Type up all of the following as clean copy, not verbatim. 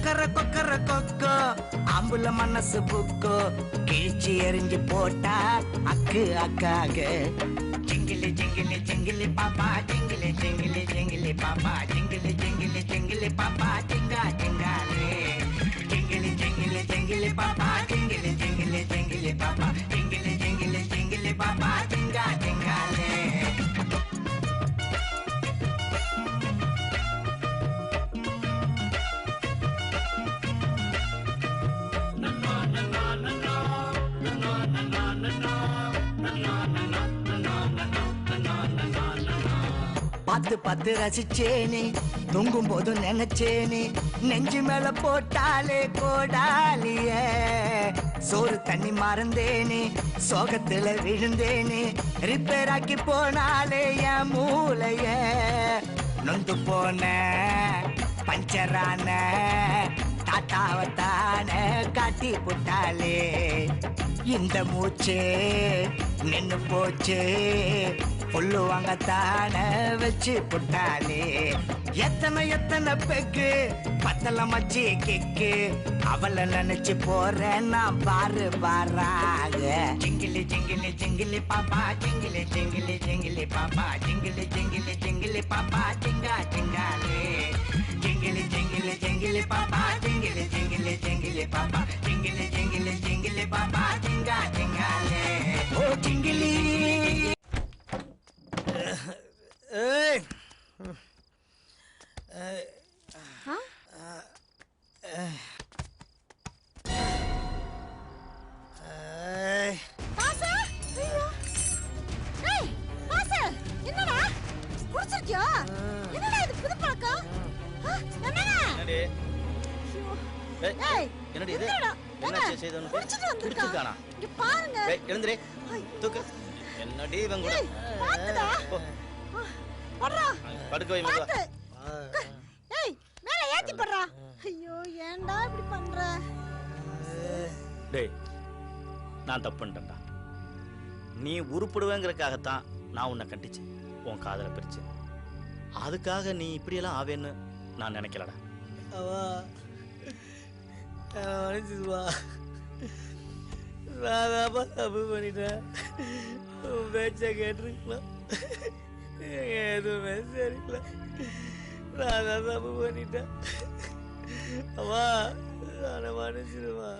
கொக்கர கொக்கோ அம்புல மனசு புக்கோ கிழிச்சி எரிஞ்சு போட்டா அக்கு அக்காக ஜிங்கிலி ஜிங்கிலி ஜிங்கிலி பாப்பா ஜிங்கிலி ஜிங்கிலி ஜிங்கிலி பாப்பா ஜிங்கிலி ஜிங்கிலி ஜிங்கிலி பாப்பா ஜிங்கா ஜிங்காலே ஜிங்கிலி ஜிங்கிலி ஜிங்கிலி பாப்பா ஜிங்கிலி ஜிங்கிலி ஜிங்கிலி பாப்பா ஜிங்கிலி ஜிங்கிலி ஜிங்கிலி பாப்பா ஜிங்கா ஜிங்காலே பார்த்து பார்த்து ரசிச்சேனே தூங்கும் போது நினைச்சேனே நெஞ்சு மேல போட்டாலே கோடாலிய சோறு தண்ணி மறந்தேனே சோகத்துல விழுந்தேனே ரிப்பேர் ஆக்கி போனாலே என் மூளைய நொந்து போன பஞ்சரான டாட்டாவத்தான காட்டி புட்டாலே இந்த மூச்சு நின்னு போச்சு புல்லு வாங்கத்தான வச்சு புட்டாலே எத்தனை பெக்கு பத்தல மச்சி கிக்கு அவளை நினைச்சு போறேன் நான் பாரு பாராக ஜிங்கிலி ஜிங்கிலி ஜிங்கிலி பாப்பா ஜிங்கிலி ஜிங்கிலி ஜிங்கிலி பாப்பா ஜிங்கிலி ஜிங்கிலி ஜிங்கிலி பாப்பா ஜிங்கா ஜிங்காலே ஜிங்கிலி ஜிங்கிலி ஜிங்கிலி பாப்பா ஜிங்கிலி ஜிங்கிலி ஜிங்கிலி பாப்பா ஜிங்கிலி ஜிங்கிலி ஜிங்கிலி பாப்பா ஜிங்கா ஜிங்காலே ஓ ஜிங்கிலி நான் தப்பு பண்ணிட்டேன்டா. நீ உருப்படுவேங்கிறதுக்காகத்தான் நான் உன்னை கண்டிச்சேன், உன் காதலை பிரிச்சேன். அதுக்காக நீ இப்படியெல்லாம் ஆவேன்னு நான் நினைக்கலடா. நான் தப்பு பண்ணிட்டேன். பேச்ச கேட்டிருக்கலாம், எதுவுமே சரியில்லை. நான் தான் தப்பு பண்ணிட்டேன். அம்மா நான் மன்னிச்சிடுவா.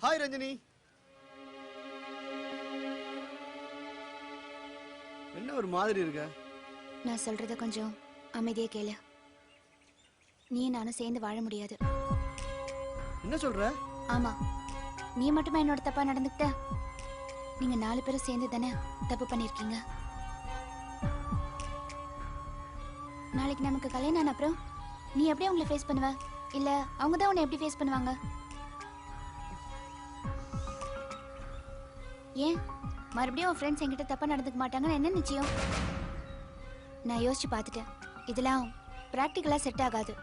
ஹாய் ரஞ்சினி. என்ன ஒரு மாதிரி இருக்க? நான் சொல்றத கொஞ்சம் அமைதியா கேளு. நீ நானும் சேர்ந்து வாழ முடியாது. என்ன சொல்ற? ஆமா, நீ மட்டுமா என்னோட தப்பா நடந்துக்கிட்ட? நீங்க 4 பேரும் சேர்ந்து தானே தப்பு பண்ணிருக்கீங்க. நாளைக்கு நமக்கு கல்யாணம் ஆன அப்புறம் நீ எப்படி அவங்களை ஃபேஸ் பண்ணுவ? இல்ல அவங்க தான் உன்னை எப்படி ஃபேஸ் பண்ணுவாங்க? ஏன் மறுபடியும் உன் ஃப்ரெண்ட்ஸ் என்கிட்ட தப்பா நடந்துக்க மாட்டாங்கன்னு என்ன நிச்சயம்? நான் யோசிச்சு பார்த்துட்டேன், இதெல்லாம் ப்ராக்டிக்கலா செட் ஆகாது.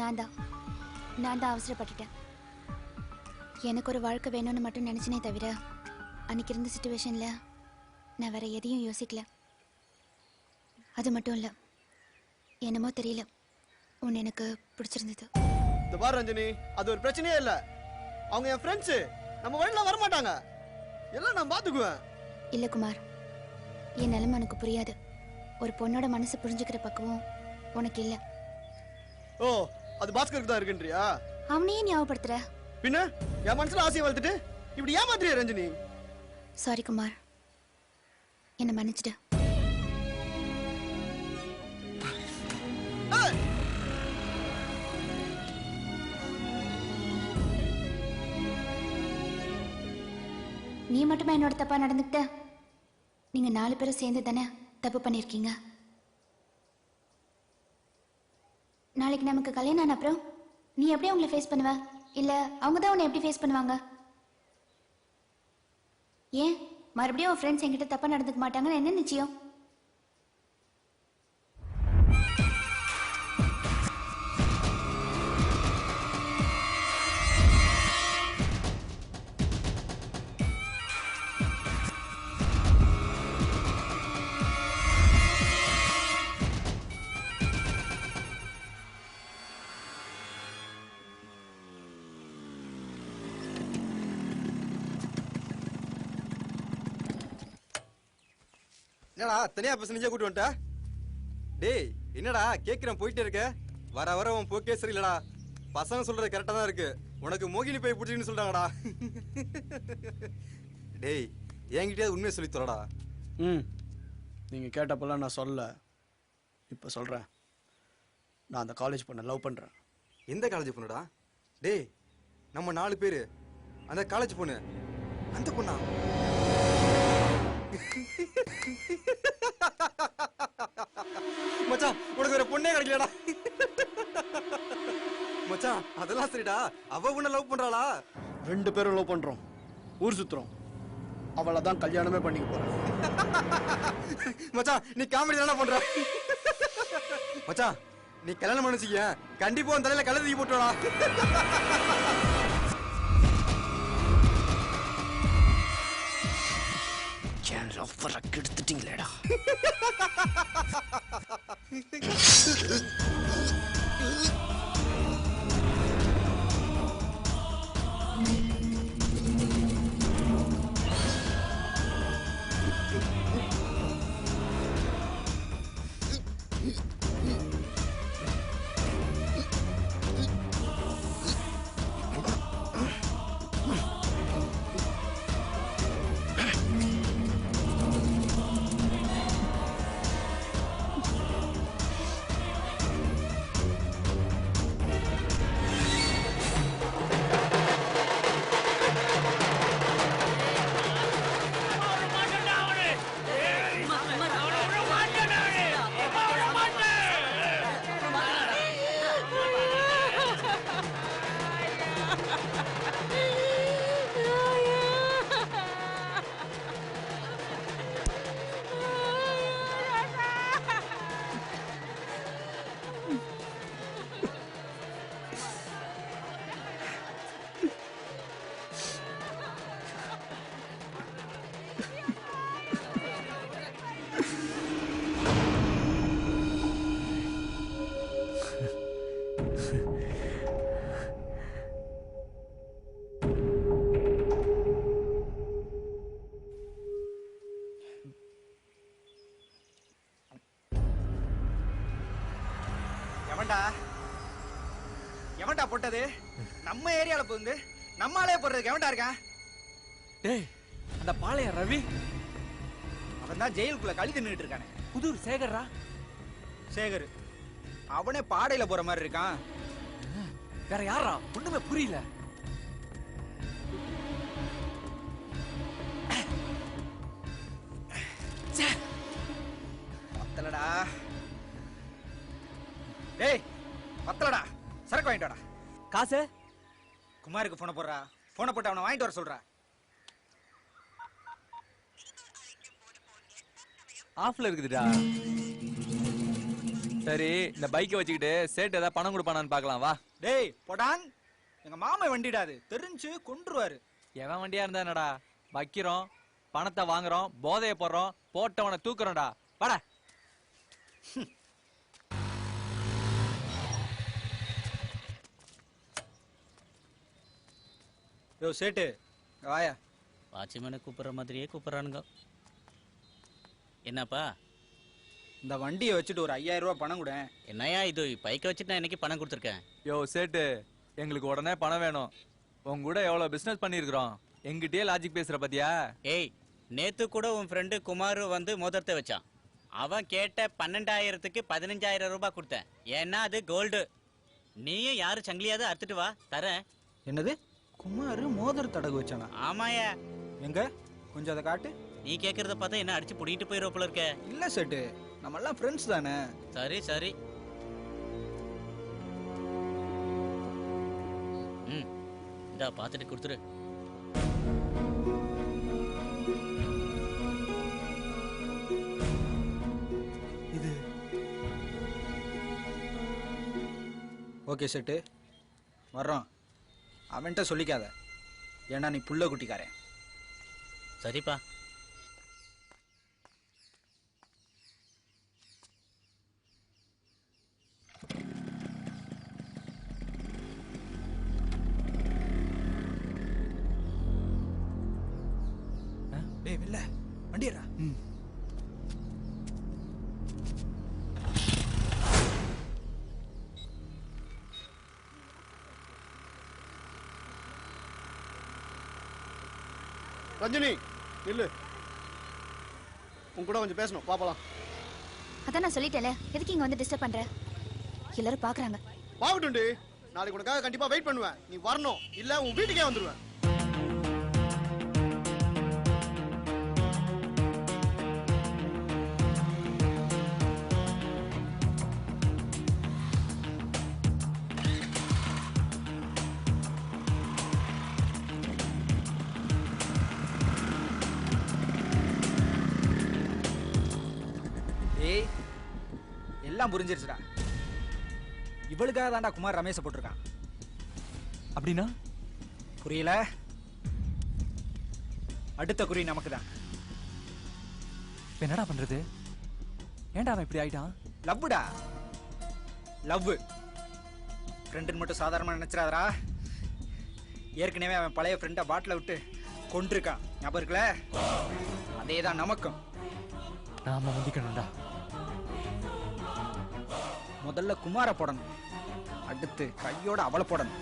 நான் தான் அவசரப்பட்டுட்டேன். எனக்கு ஒரு வாழ்க்கை வேணும்னு மட்டும் நினைச்சனே தவிர அன்னைக்கு இருந்த சிச்சுவேஷன்ல நான் வேற எதையும் யோசிக்கல. அது மட்டும் இல்ல, என்னமோ தெரியல, உன்னை எனக்கு பிடிச்சிருந்தது. இந்த பாரு ரஞ்சினி, அது ஒரு பிரச்சனையே இல்ல. அவங்க என் ஃப்ரெண்ட்ஸ், நம்ம வழியில வர மாட்டாங்க. எல்லாம் நான் பாத்துக்குவேன். இல்ல குமார், என் நிலைமை உனக்கு புரியாது. ஒரு பொண்ணோட மனசு புரிஞ்சுக்கிற பக்குவம் உனக்கு இல்ல. ஓ, அது பாஸ்கருக்கு தான் இருக்குன்றியா? அவனையே ஞாபகப்படுத்துற. பின்ன என் மனசுல ஆசையை வளர்த்துட்டு இப்படி ஏமாத்துறியா ரஞ்சினி? சாரி குமார், என்ன மன்னிச்சிடு. நீ மட்டுமா என்னோட தப்பா நடந்துக்கிட்ட? நீங்க 4 பேரும் சேர்ந்து தானே தப்பு பண்ணிருக்கீங்க. நாளைக்கு நமக்கு கல்யாணம் ஆன அப்புறம் நீ எப்படி அவங்களை ஃபேஸ் பண்ணுவ? இல்ல அவங்க தான் உன்னை எப்படி ஃபேஸ் பண்ணுவாங்க? ஏன் மறுபடியும் உன் ஃப்ரெண்ட்ஸ் என்கிட்ட தப்பா நடந்துக்க மாட்டாங்கன்னு என்ன நிச்சயம்? என்னடா தனியா பஸ் நிஜா கூட்டு வந்துட்ட? டேய் என்னடா கேக்குறேன் போயிட்டே இருக்க. வர வர உன் போக்கே சரியில்லடா. பசங்க சொல்றது கரெக்டா தான் இருக்கு. உனக்கு மோகினி போய் பிடிச்சின்னு சொல்றாங்கடா. டேய் என்கிட்டயே உண்மையை சொல்லி தரடா. நீங்க கேட்டப்பெல்லாம் நான் சொல்லல, இப்ப சொல்றேன். நான் அந்த காலேஜ் பொண்ணை லவ் பண்றேன். எந்த காலேஜ் பொண்ணுடா? டேய் நம்ம 4 பேரு அந்த காலேஜ் பொண்ணு, அந்த பொண்ணா? மச்சான் உனக்கு வேற பொண்ணே கிடைக்கலடா. மச்சான் அதெல்லாம் சரிடா, அவ உன்னை லவ் பண்றாளா? 2 பேரும் லவ் பண்றோம், ஊர் சுத்துறோம். அவளை தான் கல்யாணமே பண்ணிக்க போறேன். மச்சான் நீ காமெடி தானே பண்ற? மச்சான் நீ கல்யாணம் பண்ணிச்சிக்க கண்டிப்பா உன் தலையில கழுதி போட்டுடா. என் லவ்வரை கெடுத்துட்டீங்களேடா. எவன்டா போட்டது? நம்ம ஏரியால போகுது, நம்மாலே போடுறதுக்கு எவன்டா இருக்கான்? டேய் அந்த பாளையம் ரவி, அவன் தான் ஜெயிலுக்குள்ள களி தின்னுட்டு இருக்கானே. புதூர் சேகர்ரா. சேகர் அவனே பாடையில போற மாதிரி இருக்கான். வேற யாரா? ஒண்ணுமே புரியல. பத்தலடா. டேய் பத்தலடா, சரக்கு வாங்கிட்டு வாடா. காசு? குமாருக்கு போன போடுறா, போன போட்டு அவனை வாங்கிட்டு வர சொல்றா. ஆஃப்ல இருக்குதுடா. சரி இந்த பைக்கை வச்சுக்கிட்டு சேட்டு ஏதாவது பணம் கொடுப்பானான்னு பார்க்கலாம் வா. டேய் போடான், எங்க மாமா வண்டிடாது, தெரிஞ்சு கொன்றுவாரு. எவன் வண்டியா இருந்தா என்னடா, வைக்கிறோம் பணத்தை வாங்குறோம், போதைய போடுறோம், போட்டவனை தூக்குறோம்டா. வாடா. யோ சேட்டு வாயா. வாட்ச்மேனை கூப்பிடுற மாதிரியே கூப்பிடுறானுங்க. என்னப்பா? இந்த வண்டியை வச்சுட்டு ஒரு 5000 ரூபாய் பணம் கூட. என்னையா இது, பைக்கை வச்சுட்டு நான் இன்னைக்கு பணம் கொடுத்துருக்கேன். யோ சேட்டு, எங்களுக்கு உடனே பணம் வேணும். உங்க கூட எவ்வளவு பிசினஸ் பண்ணிருக்கிறோம், எங்கிட்டயே லாஜிக் பேசுற பாத்தியா? ஏய், நேத்து கூட உன் ஃப்ரெண்டு குமார் வந்து மோதிரத்தை வச்சான். அவன் கேட்ட 12,000க்கு 15,000 ரூபாய் கொடுத்தேன். ஏன்னா அது கோல்டு. நீயும் யாரு சங்கிலியாவது அறுத்துட்டு வா, தரேன். என்னது, குமார் மோதிர தடகு வச்சானா? ஆமாயா. எங்க கொஞ்சம் அதை காட்டு. நீ கேக்குறத பார்த்தா என்ன அடிச்சு புடிட்டு போயிடுவ போல இருக்க. இல்ல சேட்டு, நம்ம எல்லாம் ஃப்ரெண்ட்ஸ் தானே. சரி சரி. இந்தா பார்த்துட்டு கொடுத்துரு. ஓகே செட்டு வர்றோம். அவன்கிட்ட சொல்லிக்காத, ஏன்னா நீ புள்ள குட்டிக்காரன். சரிப்பா. டேய் வெல்ல வண்டியரா. ரஞ்சினி நில்லு, உன் கூட கொஞ்சம் பேசணும், பாப்பலாம். அதான் நான் சொல்லிட்டேன்ல, எதுக்கு இங்க வந்து டிஸ்டர்ப் பண்ற? எல்லாரும் பாக்குறாங்க. பாக்கட்டும்டி, நாளைக்கு உனக்காக கண்டிப்பா வெயிட் பண்ணுவேன். நீ வரணும், இல்ல உன் வீட்டுக்கே வந்துருவேன். ஏய் எல்லாம் புரிஞ்சிருச்சுடா. இவளுக்காக தான்டா குமார் ரமேஷை போட்டிருக்கான். அப்படின்னா புரியல? அடுத்த குறி நமக்கு தான். என்னடா பண்றது? ஏன்டா அவன் இப்படி ஆயிட்டான்? லவ்வுடா, லவ். ஃப்ரெண்டுன்னு மட்டும் சாதாரணமாக நினைச்சிடாதடா. ஏற்கனவே அவன் பழைய ஃப்ரெண்டை பாட்டில் விட்டு கொண்டிருக்கான், ஞாபகம் இருக்குல்ல? அதே தான் நமக்கும். நாம முந்திக்கணும்டா. முதல்ல குமாரை போடணும், அடுத்து கையோட அவளை போடணும்.